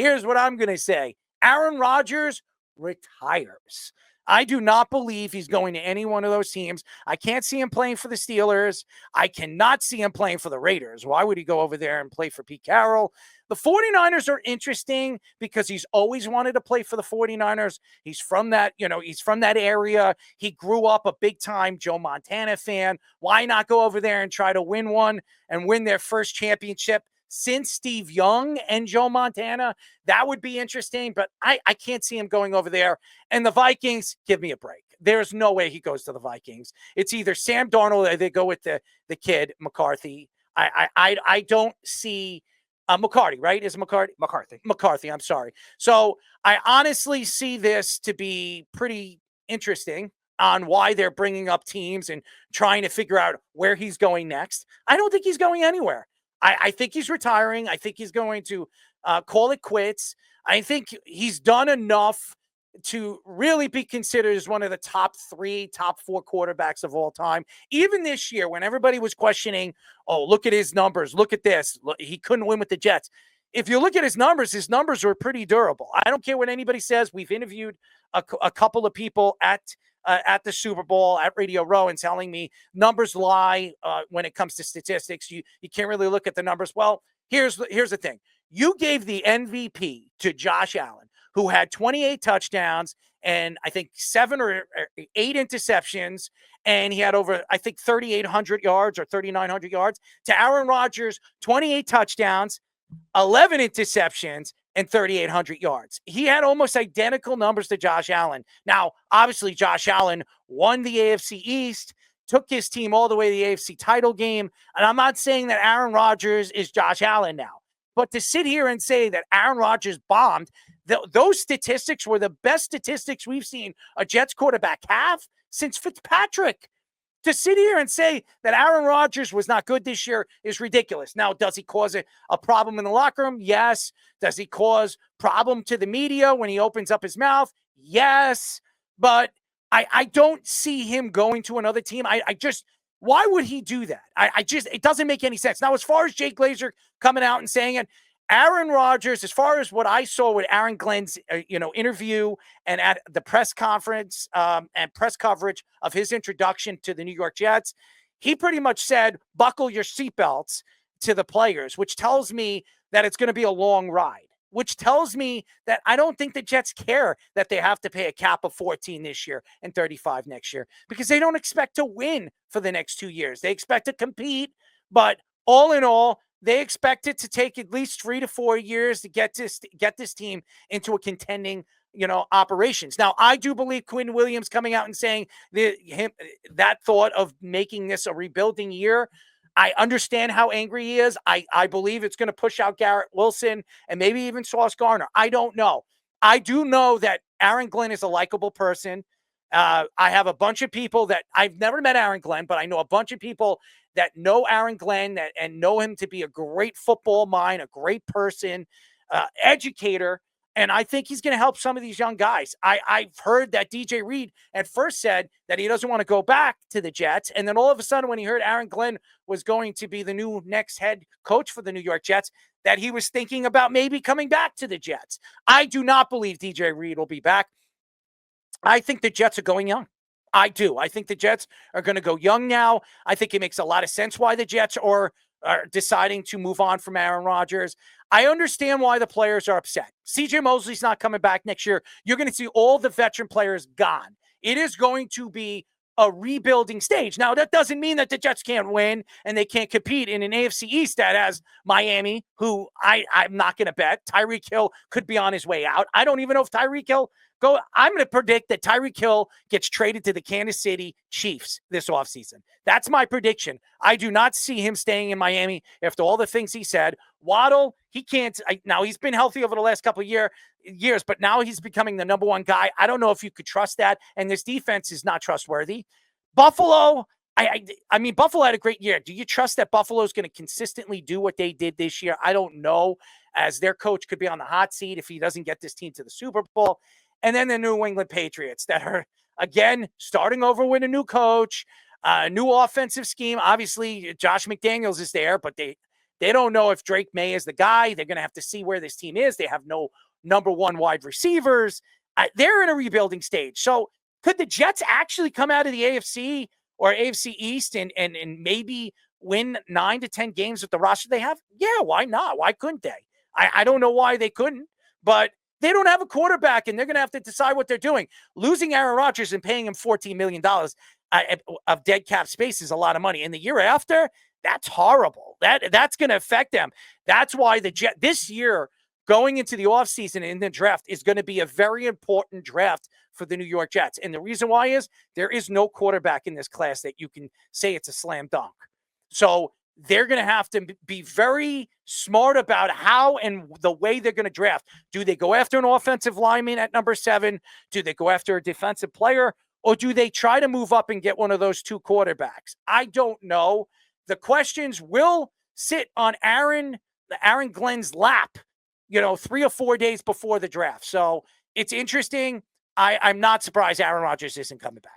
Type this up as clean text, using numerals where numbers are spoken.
Here's what I'm going to say. Aaron Rodgers retires. I do not believe he's going to any one of those teams. I can't see him playing for the Steelers. I cannot see him playing for the Raiders. Why would he go over there and play for Pete Carroll? The 49ers are interesting because he's always wanted to play for the 49ers. He's from that, he's from that area. He grew up a big-time Joe Montana fan. Why not go over there and try to win one and win their first championship since Steve Young and Joe Montana? That would be interesting, but I can't see him going over there. And the Vikings, give me a break. There's no way he goes to the Vikings. It's either Sam Darnold or they go with the kid, McCarthy. I don't see McCarty, right? Is it McCarty? McCarthy, I'm sorry. So I honestly see this to be pretty interesting on why they're bringing up teams and trying to figure out where he's going next. I don't think he's going anywhere. I think he's retiring. I think he's going to call it quits. I think he's done enough to really be considered as one of the top 3, top 4 quarterbacks of all time. Even this year, when everybody was questioning, oh, look at his numbers. Look at this. Look, he couldn't win with the Jets. If you look at his numbers were pretty durable. I don't care what anybody says. We've interviewed a couple of people at the Super Bowl at Radio Row and telling me numbers lie when it comes to statistics. You can't really look at the numbers. Well, here's the thing. You gave the MVP to Josh Allen, who had 28 touchdowns and I think 7 or 8 interceptions, and he had over, I think, 3,800 yards or 3,900 yards. To Aaron Rodgers, 28 touchdowns, 11 interceptions, and 3,800 yards. He had almost identical numbers to Josh Allen. Now, obviously, Josh Allen won the AFC East, took his team all the way to the AFC title game, and I'm not saying that Aaron Rodgers is Josh Allen now. But to sit here and say that Aaron Rodgers bombed, those statistics were the best statistics we've seen a Jets quarterback have since Fitzpatrick. To sit here and say that Aaron Rodgers was not good this year is ridiculous. Now, does he cause a problem in the locker room? Yes. Does he cause problem to the media when he opens up his mouth? Yes. But I don't see him going to another team. Why would he do that? It doesn't make any sense. Now, as far as Jay Glazer coming out and saying it, Aaron Rodgers, as far as what I saw with Aaron Glenn's, interview and at the press conference and press coverage of his introduction to the New York Jets, he pretty much said, buckle your seatbelts to the players, which tells me that it's going to be a long ride, which tells me that I don't think the Jets care that they have to pay a cap of 14 this year and 35 next year because they don't expect to win for the next 2 years. They expect to compete, but all in all, they expect it to take at least 3 to 4 years to get this team into a contending, operations. Now, I do believe Quinn Williams coming out and saying that thought of making this a rebuilding year. I understand how angry he is. I believe it's going to push out Garrett Wilson and maybe even Sauce Gardner. I don't know. I do know that Aaron Glenn is a likable person. I have a bunch of people that I've never met Aaron Glenn, but I know a bunch of people that know Aaron Glenn and know him to be a great football mind, a great person, educator. And I think he's going to help some of these young guys. I've heard that DJ Reed at first said that he doesn't want to go back to the Jets. And then all of a sudden, when he heard Aaron Glenn was going to be the new next head coach for the New York Jets, that he was thinking about maybe coming back to the Jets. I do not believe DJ Reed will be back. I think the Jets are going young. I do. I think the Jets are going to go young now. I think it makes a lot of sense why the Jets are deciding to move on from Aaron Rodgers. I understand why the players are upset. CJ Mosley's not coming back next year. You're going to see all the veteran players gone. It is going to be a rebuilding stage. Now, that doesn't mean that the Jets can't win and they can't compete in an AFC East that has Miami, who I'm not going to bet. Tyreek Hill could be on his way out. I don't even know if Tyreek Hill I'm going to predict that Tyreek Hill gets traded to the Kansas City Chiefs this offseason. That's my prediction. I do not see him staying in Miami after all the things he said. Waddle, he can't. Now, he's been healthy over the last couple of years, but now he's becoming the number one guy. I don't know if you could trust that, and this defense is not trustworthy. Buffalo, I mean, Buffalo had a great year. Do you trust that Buffalo is going to consistently do what they did this year? I don't know, as their coach could be on the hot seat if he doesn't get this team to the Super Bowl. And then the New England Patriots that are, again, starting over with a new coach, new offensive scheme. Obviously, Josh McDaniels is there, but They don't know if Drake May is the guy. They're going to have to see where this team is. They have no number one wide receivers. They're in a rebuilding stage. So could the Jets actually come out of the AFC or AFC East and maybe win 9 to 10 games with the roster they have? Yeah, why not? Why couldn't they? I don't know why they couldn't, but they don't have a quarterback, and they're going to have to decide what they're doing. Losing Aaron Rodgers and paying him $14 million of dead cap space is a lot of money. And the year after, that's horrible. That's going to affect them. That's why the Jets this year, going into the offseason in the draft, is going to be a very important draft for the New York Jets. And the reason why is there is no quarterback in this class that you can say it's a slam dunk. So they're going to have to be very smart about how and the way they're going to draft. Do they go after an offensive lineman at number 7? Do they go after a defensive player? Or do they try to move up and get one of those 2 quarterbacks? I don't know. The questions will sit on Aaron Glenn's lap, 3 or 4 days before the draft. So it's interesting. I'm not surprised Aaron Rodgers isn't coming back.